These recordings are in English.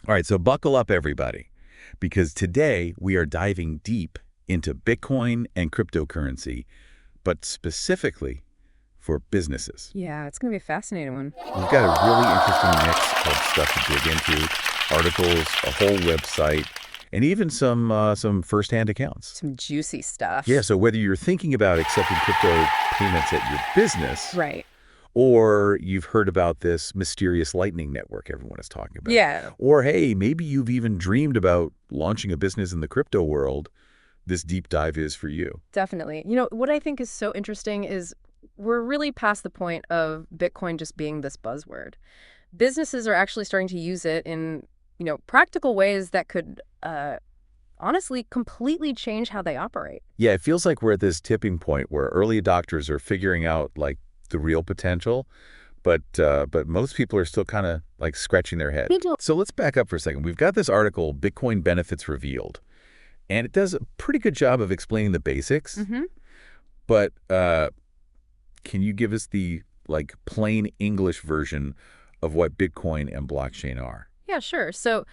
All right, so buckle up, everybody, because today we are diving deep into Bitcoin and cryptocurrency, but specifically for businesses. Yeah, it's going to be a fascinating one. We've got a really interesting mix of stuff to dig into, articles, a whole website, and even some first-hand accounts. Some juicy stuff. Yeah, so whether you're thinking about accepting crypto payments at your business, Right. or you've heard about this mysterious lightning network everyone is talking about. Yeah. Or, hey, maybe you've even dreamed about launching a business in the crypto world. This deep dive is for you. Definitely. What I think is so interesting is we're really past the point of Bitcoin just being this buzzword. Businesses are actually starting to use it in, practical ways that could honestly completely change how they operate. Yeah, it feels like we're at this tipping point where early adopters are figuring out, like, the real potential, but most people are still kind of, like, scratching their head. So let's back up for a second. We've got this article, Bitcoin Benefits Revealed, and it does a pretty good job of explaining the basics. Mm-hmm. But can you give us the, like, plain English version of what Bitcoin and blockchain are? Yeah, sure. So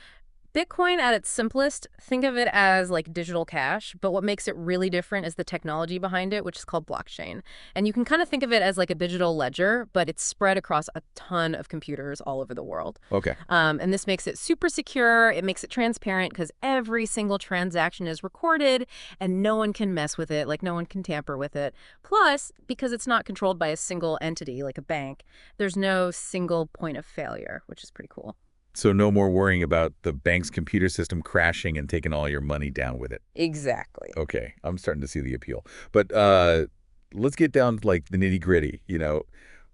Bitcoin at its simplest, think of it as like digital cash, but what makes it really different is the technology behind it, which is called blockchain. And you can kind of think of it as like a digital ledger, but it's spread across a ton of computers all over the world. Okay. And this makes it super secure. It makes it transparent because every single transaction is recorded and no one can mess with it, like no one can tamper with it. Plus, because it's not controlled by a single entity like a bank, there's no single point of failure, which is pretty cool. So no more worrying about the bank's computer system crashing and taking all your money down with it. Exactly. Okay, I'm starting to see the appeal. But let's get down to, like, the nitty-gritty.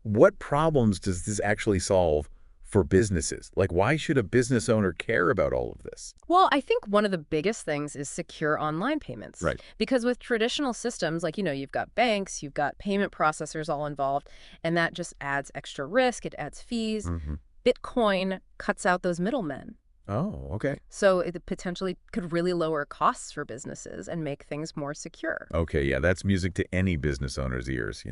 What problems does this actually solve for businesses? Like, why should a business owner care about all of this? Well, I think one of the biggest things is secure online payments. Right. Because with traditional systems, like, you've got banks, you've got payment processors all involved, and that just adds extra risk. It adds fees. Mm-hmm. Bitcoin cuts out those middlemen. Oh, okay. So it potentially could really lower costs for businesses and make things more secure. Okay, yeah, that's music to any business owner's ears.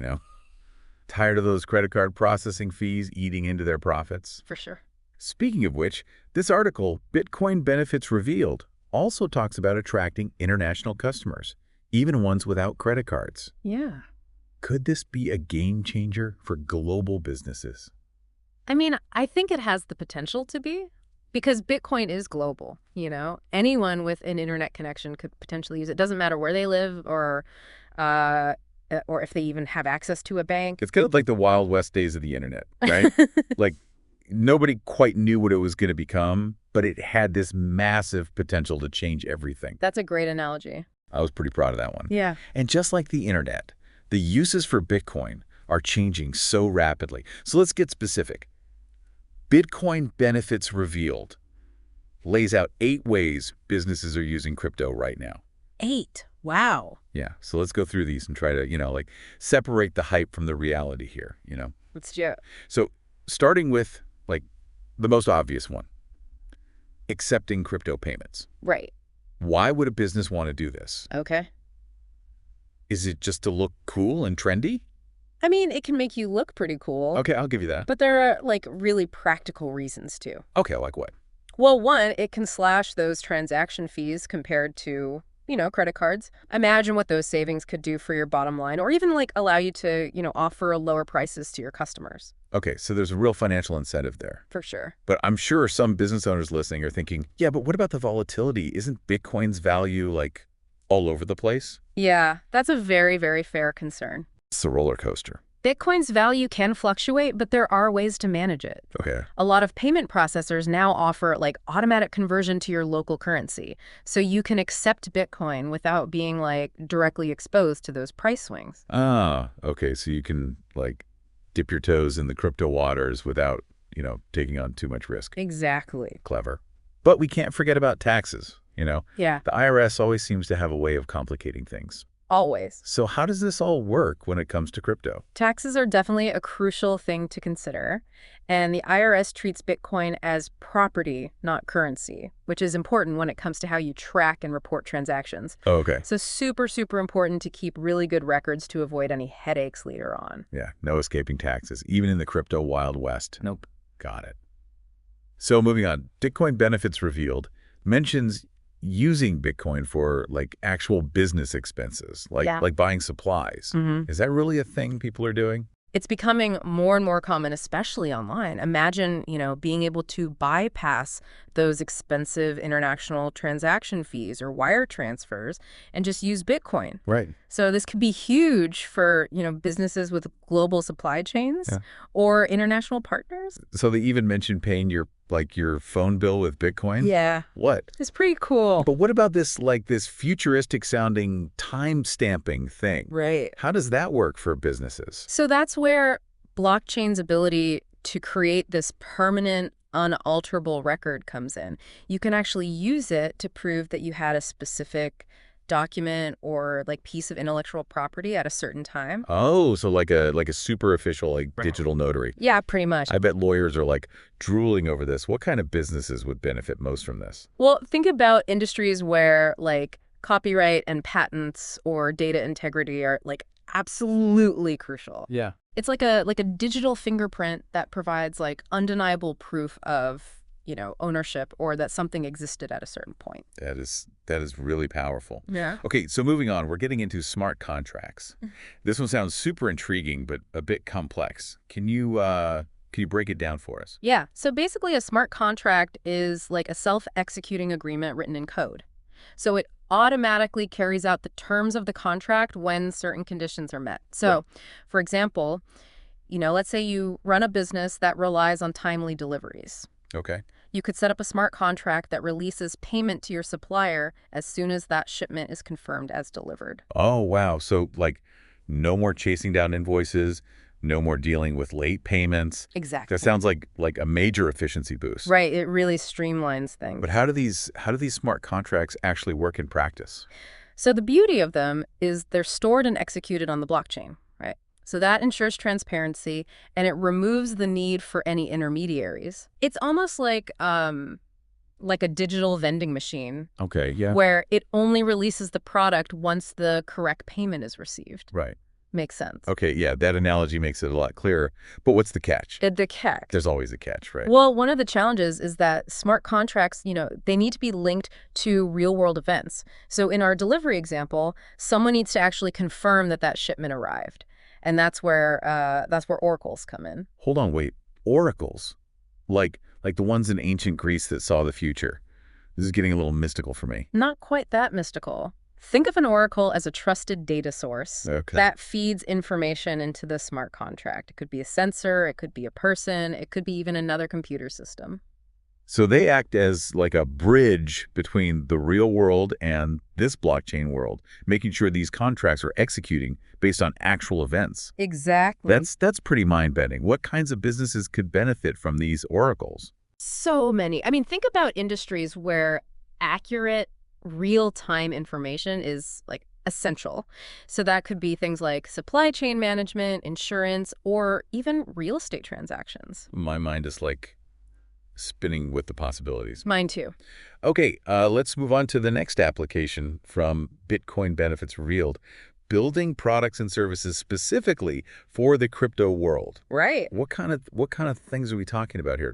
Tired of those credit card processing fees eating into their profits? For sure. Speaking of which, this article, Bitcoin Benefits Revealed, also talks about attracting international customers, even ones without credit cards. Yeah. Could this be a game changer for global businesses? I mean, I think it has the potential to be because Bitcoin is global, Anyone with an internet connection could potentially use it. Doesn't matter where they live or if they even have access to a bank. It's kind of like the Wild West days of the internet, right? Like, nobody quite knew what it was going to become, but it had this massive potential to change everything. That's a great analogy. I was pretty proud of that one. Yeah. And just like the internet, the uses for Bitcoin are changing so rapidly. So let's get specific. Bitcoin Benefits Revealed lays out 8 ways businesses are using crypto right now. 8. Wow. Yeah, so let's go through these and try to, separate the hype from the reality here. Let's do it. So starting with, like, the most obvious one, accepting crypto payments. Right. Why would a business want to do this? Okay. Is it just to look cool and trendy? I mean, it can make you look pretty cool. Okay, I'll give you that. But there are, like, really practical reasons, too. Okay, like what? Well, one, it can slash those transaction fees compared to, credit cards. Imagine what those savings could do for your bottom line, or even, like, allow you to, offer lower prices to your customers. Okay, so there's a real financial incentive there. For sure. But I'm sure some business owners listening are thinking, yeah, but what about the volatility? Isn't Bitcoin's value, like, all over the place? Yeah, that's a very, very fair concern. It's a roller coaster. Bitcoin's value can fluctuate, but there are ways to manage it. Okay. A lot of payment processors now offer like automatic conversion to your local currency, so you can accept Bitcoin without being like directly exposed to those price swings. Ah, okay. So you can, like, dip your toes in the crypto waters without, taking on too much risk. Exactly. Clever. But we can't forget about taxes, Yeah, The IRS always seems to have a way of complicating things. always. So how does this all work when it comes to crypto? Taxes are definitely a crucial thing to consider, and the IRS treats Bitcoin as property, not currency, which is important when it comes to how you track and report transactions. Oh, okay. So super, super important to keep really good records to avoid any headaches later on. Yeah, no escaping taxes, even in the crypto Wild West. Nope. Got it. So moving on, Bitcoin benefits revealed mentions using Bitcoin for like actual business expenses, like buying supplies. Is that really a thing people are doing? It's becoming more and more common, especially online. Imagine, being able to bypass those expensive international transaction fees or wire transfers and just use Bitcoin. Right. So this could be huge for, businesses with global supply chains or international partners. So they even mentioned paying your phone bill with Bitcoin? Yeah. What? It's pretty cool. But what about this futuristic sounding time stamping thing? Right. How does that work for businesses? So that's where blockchain's ability to create this permanent, unalterable record comes in. You can actually use it to prove that you had a specific document or piece of intellectual property at a certain time. Oh, so like a super official digital notary. Yeah, pretty much. I bet lawyers are drooling over this. What kind of businesses would benefit most from this? Well, think about industries where copyright and patents or data integrity are absolutely crucial. Yeah. It's like a digital fingerprint that provides undeniable proof of ownership or that something existed at a certain point. That is really powerful. Yeah. Okay, so moving on, we're getting into smart contracts. This one sounds super intriguing, but a bit complex. Can you break it down for us? Yeah. So basically, a smart contract is like a self-executing agreement written in code. So it automatically carries out the terms of the contract when certain conditions are met. So, for example, let's say you run a business that relies on timely deliveries. Okay. You could set up a smart contract that releases payment to your supplier as soon as that shipment is confirmed as delivered. Oh, wow. So, no more chasing down invoices, no more dealing with late payments. Exactly. That sounds like a major efficiency boost. Right. It really streamlines things. But how do these smart contracts actually work in practice? So the beauty of them is they're stored and executed on the blockchain, right? So that ensures transparency, and it removes the need for any intermediaries. It's almost like a digital vending machine. Okay, yeah. Where it only releases the product once the correct payment is received. Right. Makes sense. Okay, yeah, that analogy makes it a lot clearer. But what's the catch? The catch. There's always a catch, right? Well, one of the challenges is that smart contracts, they need to be linked to real-world events. So in our delivery example, someone needs to actually confirm that shipment arrived. And that's where oracles come in. Hold on, wait. Oracles? Like the ones in ancient Greece that saw the future. This is getting a little mystical for me. Not quite that mystical. Think of an oracle as a trusted data source that feeds information into the smart contract. It could be a sensor, it could be a person, it could be even another computer system. So they act as a bridge between the real world and this blockchain world, making sure these contracts are executing based on actual events. Exactly. That's pretty mind-bending. What kinds of businesses could benefit from these oracles? So many. I mean, think about industries where accurate, real-time information is essential. So that could be things like supply chain management, insurance, or even real estate transactions. My mind is spinning with the possibilities. Mine too. Okay, let's move on to the next application from Bitcoin Benefits Revealed. Building products and services specifically for the crypto world. Right. What kind of things are we talking about here?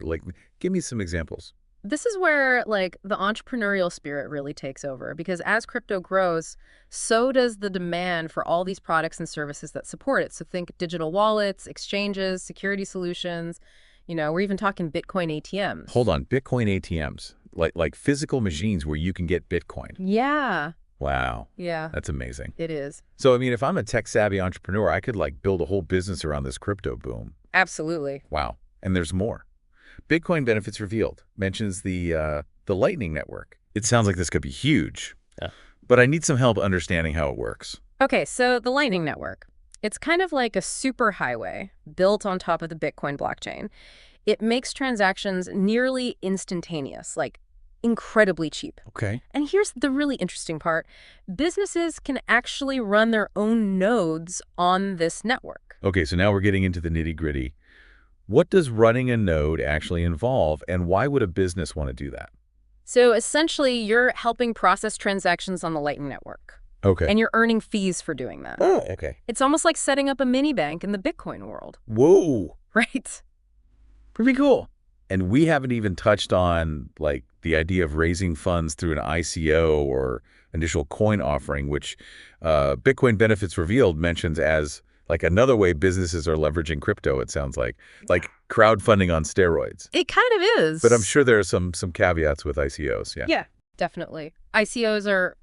Give me some examples. This is where the entrepreneurial spirit really takes over, because as crypto grows, so does the demand for all these products and services that support it. So think digital wallets, exchanges, security solutions. We're even talking Bitcoin ATMs. Hold on, Bitcoin ATMs, like physical machines where you can get Bitcoin. Yeah. Wow. Yeah. That's amazing. It is. So, I mean, if I'm a tech-savvy entrepreneur, I could build a whole business around this crypto boom. Absolutely. Wow. And there's more. Bitcoin Benefits Revealed mentions the Lightning Network. It sounds like this could be huge. Yeah. But I need some help understanding how it works. Okay, so the Lightning Network. It's kind of like a superhighway built on top of the Bitcoin blockchain. It makes transactions nearly instantaneous, incredibly cheap. Okay. And here's the really interesting part. Businesses can actually run their own nodes on this network. Okay, so now we're getting into the nitty-gritty. What does running a node actually involve, and why would a business want to do that? So essentially, you're helping process transactions on the Lightning Network. Okay. And you're earning fees for doing that. Oh, okay. It's almost like setting up a mini bank in the Bitcoin world. Whoa. Right? Pretty cool. And we haven't even touched on, like, the idea of raising funds through an ICO or initial coin offering, which Bitcoin Benefits Revealed mentions as, like, another way businesses are leveraging crypto, it sounds like crowdfunding on steroids. It kind of is. But I'm sure there are some caveats with ICOs, yeah. Yeah, definitely. ICOs are,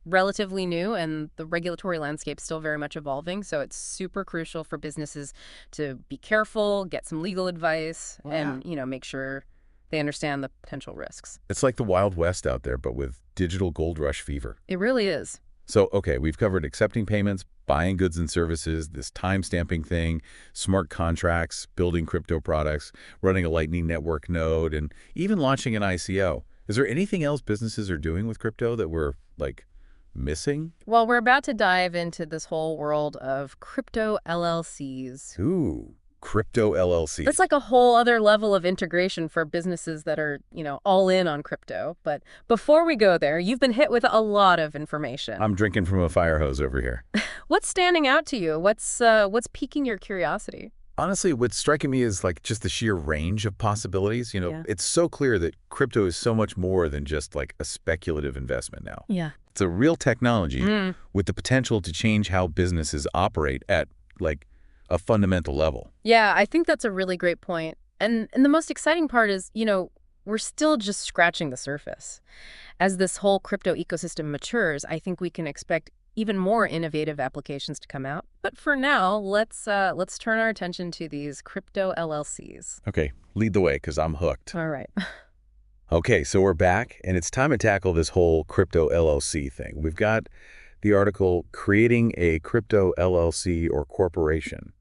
relatively new, and the regulatory landscape's still very much evolving, so it's super crucial for businesses to be careful, get some legal advice, and, make sure they understand the potential risks. It's like the Wild West out there, but with digital gold rush fever. It really is. So, okay, we've covered accepting payments, buying goods and services, this time-stamping thing, smart contracts, building crypto products, running a Lightning Network node, and even launching an ICO. Is there anything else businesses are doing with crypto that we're, like, missing? Well, we're about to dive into this whole world of crypto LLCs. Ooh, crypto LLC. That's like a whole other level of integration for businesses that are, all in on crypto. But before we go there, you've been hit with a lot of information. I'm drinking from a fire hose over here. What's standing out to you? What's piquing your curiosity? Honestly, what's striking me is, like, just the sheer range of possibilities. Yeah. It's so clear that crypto is so much more than just, like, a speculative investment now. Yeah. It's a real technology with the potential to change how businesses operate at, like, a fundamental level. Yeah, I think that's a really great point. And the most exciting part is, we're still just scratching the surface. As this whole crypto ecosystem matures, I think we can expect even more innovative applications to come out. But for now, let's turn our attention to these crypto LLCs. Okay, lead the way, because I'm hooked. All right. Okay, so we're back, and it's time to tackle this whole crypto LLC thing. We've got the article, Creating a Crypto LLC or Corporation.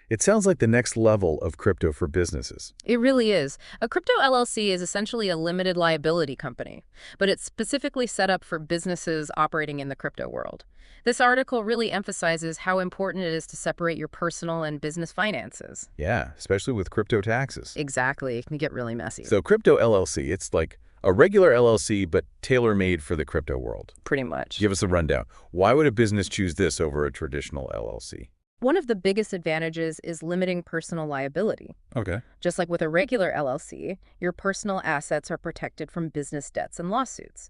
It sounds like the next level of crypto for businesses. It really is. A crypto LLC is essentially a limited liability company, but it's specifically set up for businesses operating in the crypto world. This article really emphasizes how important it is to separate your personal and business finances. Yeah, especially with crypto taxes. Exactly. It can get really messy. So crypto LLC, it's like a regular LLC, but tailor-made for the crypto world. Pretty much. Give us a rundown. Why would a business choose this over a traditional LLC? One of the biggest advantages is limiting personal liability. Okay. Just like with a regular LLC, your personal assets are protected from business debts and lawsuits.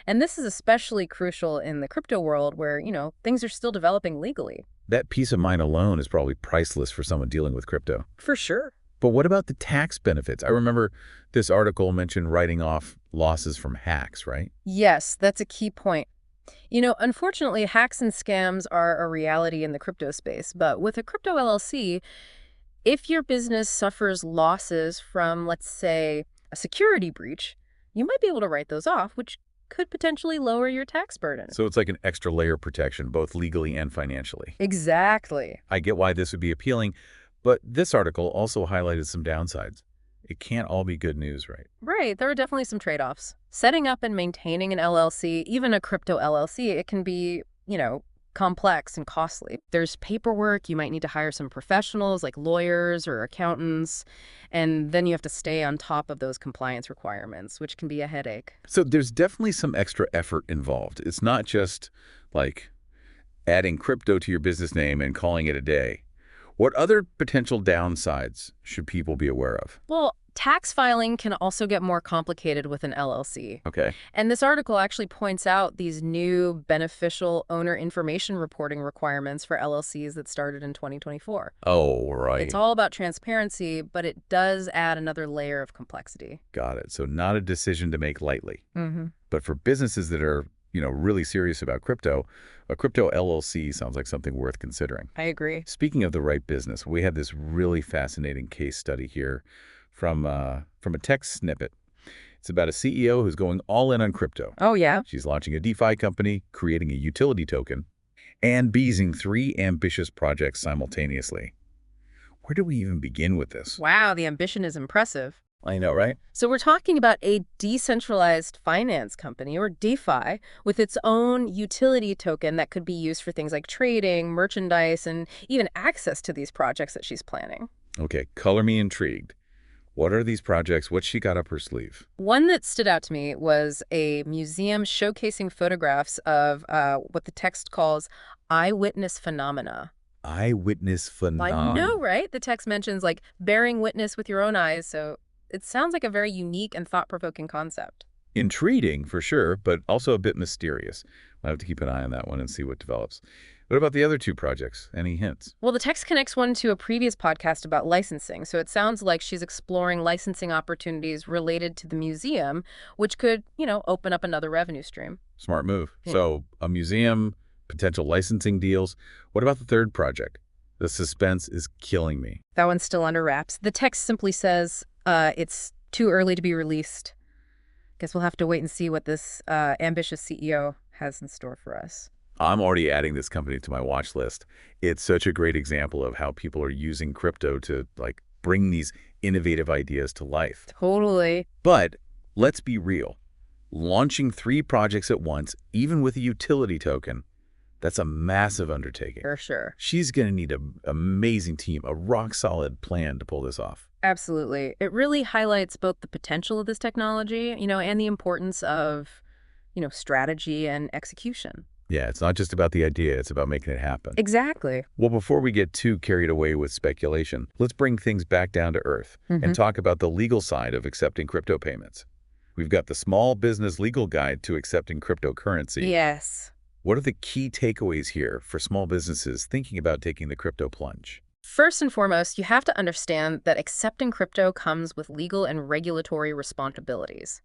And this is especially crucial in the crypto world where, things are still developing legally. That peace of mind alone is probably priceless for someone dealing with crypto. For sure. But what about the tax benefits? I remember this article mentioned writing off losses from hacks, right? Yes, that's a key point. Unfortunately, hacks and scams are a reality in the crypto space. But with a crypto LLC, if your business suffers losses from, let's say, a security breach, you might be able to write those off, which could potentially lower your tax burden. So it's like an extra layer of protection, both legally and financially. Exactly. I get why this would be appealing, but this article also highlighted some downsides. It can't all be good news, right? Right. There are definitely some trade-offs. Setting up and maintaining an LLC, even a crypto LLC, it can be, complex and costly. There's paperwork. You might need to hire some professionals like lawyers or accountants. And then you have to stay on top of those compliance requirements, which can be a headache. So there's definitely some extra effort involved. It's not just like adding crypto to your business name and calling it a day. What other potential downsides should people be aware of? Well, tax filing can also get more complicated with an LLC. Okay. And this article actually points out these new beneficial owner information reporting requirements for LLCs that started in 2024. Oh, right. It's all about transparency, but it does add another layer of complexity. Got it. So not a decision to make lightly. Mm-hmm. But for businesses that are, really serious about crypto, a crypto LLC sounds like something worth considering. I agree. Speaking of the right business, we had this really fascinating case study here from a text snippet. It's about a CEO who's going all in on crypto. Oh, yeah? She's launching a DeFi company, creating a utility token, and beezing 3 ambitious projects simultaneously. Where do we even begin with this? Wow, the ambition is impressive. I know, right? So we're talking about a decentralized finance company, or DeFi, with its own utility token that could be used for things like trading, merchandise, and even access to these projects that she's planning. Okay, color me intrigued. What are these projects? What's she got up her sleeve? One that stood out to me was a museum showcasing photographs of what the text calls eyewitness phenomena. Eyewitness phenomena. I know, right? The text mentions, like, bearing witness with your own eyes, so It sounds like a very unique and thought-provoking concept. Intriguing, for sure, but also a bit mysterious. I'll have to keep an eye on that one and see what develops. What about the other two projects? Any hints? Well, the text connects one to a previous podcast about licensing, so it sounds like she's exploring licensing opportunities related to the museum, which could, open up another revenue stream. Smart move. So a museum, potential licensing deals. What about the third project? The suspense is killing me. That one's still under wraps. The text simply says it's too early to be released. Guess we'll have to wait and see what this ambitious CEO has in store for us. I'm already adding this company to my watch list. It's such a great example of how people are using crypto to bring these innovative ideas to life. Totally. But let's be real. Launching 3 projects at once, even with a utility token, that's a massive undertaking. For sure. She's going to need an amazing team, a rock-solid plan to pull this off. Absolutely. It really highlights both the potential of this technology, and the importance of, strategy and execution. Yeah, it's not just about the idea, it's about making it happen. Exactly. Well, before we get too carried away with speculation, let's bring things back down to earth and talk about the legal side of accepting crypto payments. We've got the Small Business Legal Guide to Accepting Cryptocurrency. Yes. What are the key takeaways here for small businesses thinking about taking the crypto plunge? First and foremost, you have to understand that accepting crypto comes with legal and regulatory responsibilities.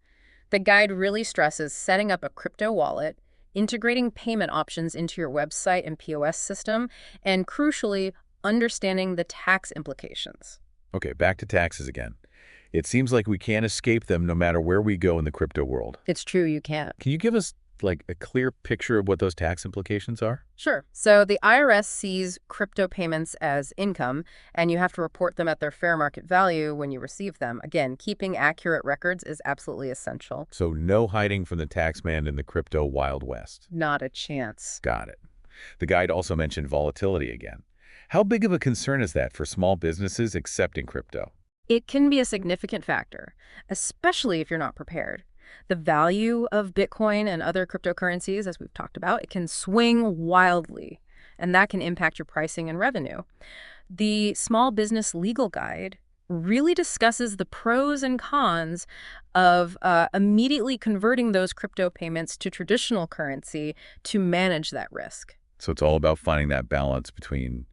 The guide really stresses setting up a crypto wallet, integrating payment options into your website and POS system, and crucially, understanding the tax implications. Okay, back to taxes again. It seems like we can't escape them no matter where we go in the crypto world. It's true, you can't. Can you give us a clear picture of what those tax implications are? Sure. So the IRS sees crypto payments as income, and you have to report them at their fair market value when you receive them. Again, keeping accurate records is absolutely essential. So no hiding from the tax man in the crypto Wild West. Not a chance. Got it. The guide also mentioned volatility again. How big of a concern is that for small businesses accepting crypto? It can be a significant factor, especially if you're not prepared. The value of Bitcoin and other cryptocurrencies, as we've talked about, it can swing wildly, and that can impact your pricing and revenue. The Small Business Legal Guide really discusses the pros and cons of immediately converting those crypto payments to traditional currency to manage that risk. So it's all about finding that balance between,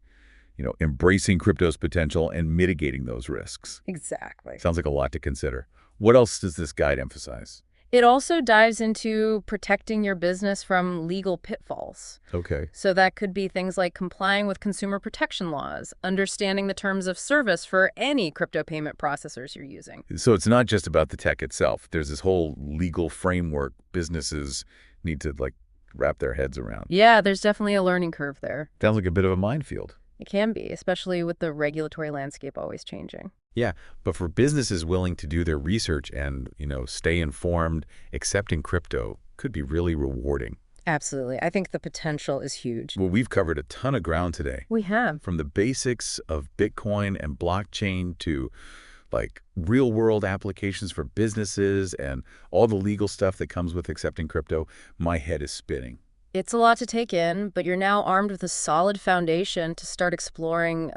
embracing crypto's potential and mitigating those risks. Exactly. Sounds like a lot to consider. What else does this guide emphasize? It also dives into protecting your business from legal pitfalls. Okay. So that could be things like complying with consumer protection laws, understanding the terms of service for any crypto payment processors you're using. So it's not just about the tech itself. There's this whole legal framework businesses need to wrap their heads around. Yeah, there's definitely a learning curve there. Sounds like a bit of a minefield. It can be, especially with the regulatory landscape always changing. Yeah, but for businesses willing to do their research and, stay informed, accepting crypto could be really rewarding. Absolutely. I think the potential is huge. Well, we've covered a ton of ground today. We have. From the basics of Bitcoin and blockchain to real-world applications for businesses and all the legal stuff that comes with accepting crypto, my head is spinning. It's a lot to take in, but you're now armed with a solid foundation to start exploring,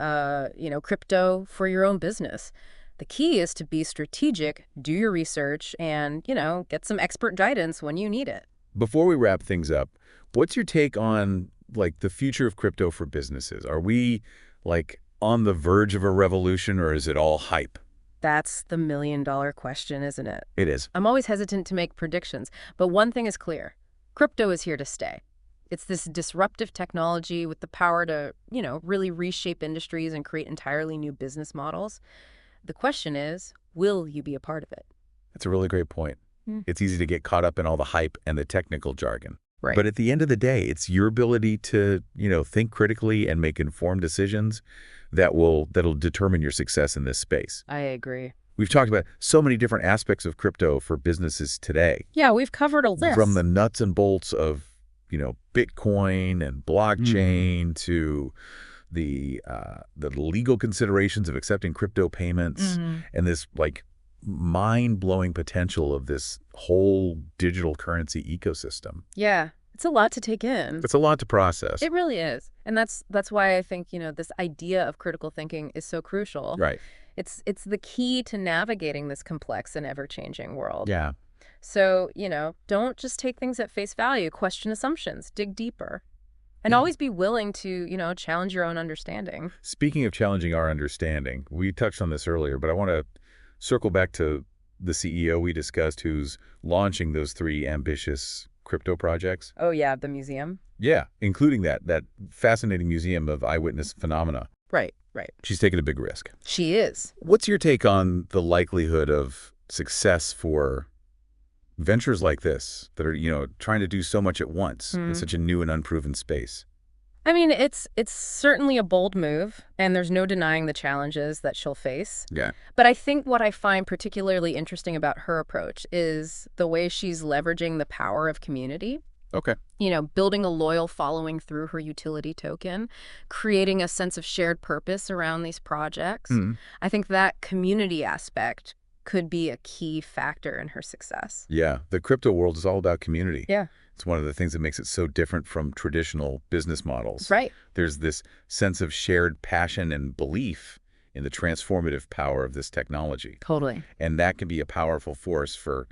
crypto for your own business. The key is to be strategic, do your research, and, get some expert guidance when you need it. Before we wrap things up, what's your take on, the future of crypto for businesses? Are we, on the verge of a revolution, or is it all hype? That's the million-dollar question, isn't it? It is. I'm always hesitant to make predictions, but one thing is clear. Crypto is here to stay. It's this disruptive technology with the power to, really reshape industries and create entirely new business models. The question is, will you be a part of it? That's a really great point. It's easy to get caught up in all the hype and the technical jargon. Right. But at the end of the day, it's your ability to, think critically and make informed decisions that'll determine your success in this space. I agree. We've talked about so many different aspects of crypto for businesses today. Yeah, we've covered a list. From the nuts and bolts of, Bitcoin and blockchain to the legal considerations of accepting crypto payments and this mind-blowing potential of this whole digital currency ecosystem. Yeah, it's a lot to take in. It's a lot to process. It really is. And that's why I think, this idea of critical thinking is so crucial. Right. It's the key to navigating this complex and ever-changing world. Yeah. So, don't just take things at face value. Question assumptions. Dig deeper. And always be willing to, challenge your own understanding. Speaking of challenging our understanding, we touched on this earlier, but I want to circle back to the CEO we discussed who's launching those 3 ambitious crypto projects. Oh, yeah, the museum? Yeah, including that fascinating museum of eyewitness phenomena. Right. She's taking a big risk. She is. What's your take on the likelihood of success for ventures like this that are, trying to do so much at once in such a new and unproven space? I mean, it's certainly a bold move, and there's no denying the challenges that she'll face. Yeah. But I think what I find particularly interesting about her approach is the way she's leveraging the power of community. Okay. Building a loyal following through her utility token, creating a sense of shared purpose around these projects. I think that community aspect could be a key factor in her success. Yeah, the crypto world is all about community. Yeah. It's one of the things that makes it so different from traditional business models. Right. There's this sense of shared passion and belief in the transformative power of this technology. Totally. And that can be a powerful force for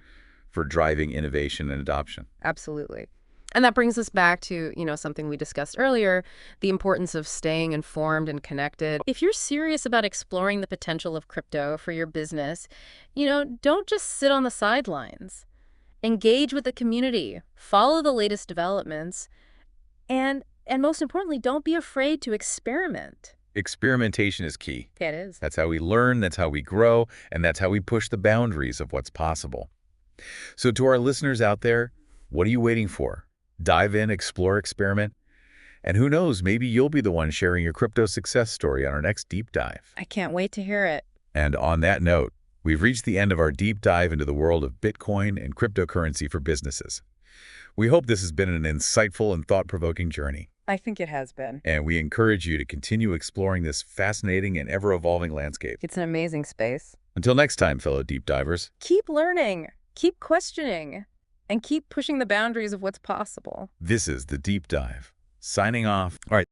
driving innovation and adoption. Absolutely. And that brings us back to, something we discussed earlier, the importance of staying informed and connected. If you're serious about exploring the potential of crypto for your business, don't just sit on the sidelines. Engage with the community, follow the latest developments, and most importantly, don't be afraid to experiment. Experimentation is key. Yeah, it is. That's how we learn, that's how we grow, and that's how we push the boundaries of what's possible. So to our listeners out there, what are you waiting for? Dive in, explore, experiment, and who knows, maybe you'll be the one sharing your crypto success story on our next deep dive. I can't wait to hear it. And on that note, we've reached the end of our deep dive into the world of Bitcoin and cryptocurrency for businesses. We hope this has been an insightful and thought-provoking journey. I think it has been. And we encourage you to continue exploring this fascinating and ever-evolving landscape. It's an amazing space. Until next time, fellow deep divers. Keep learning, keep questioning, and keep pushing the boundaries of what's possible. This is the Deep Dive. Signing off. All right.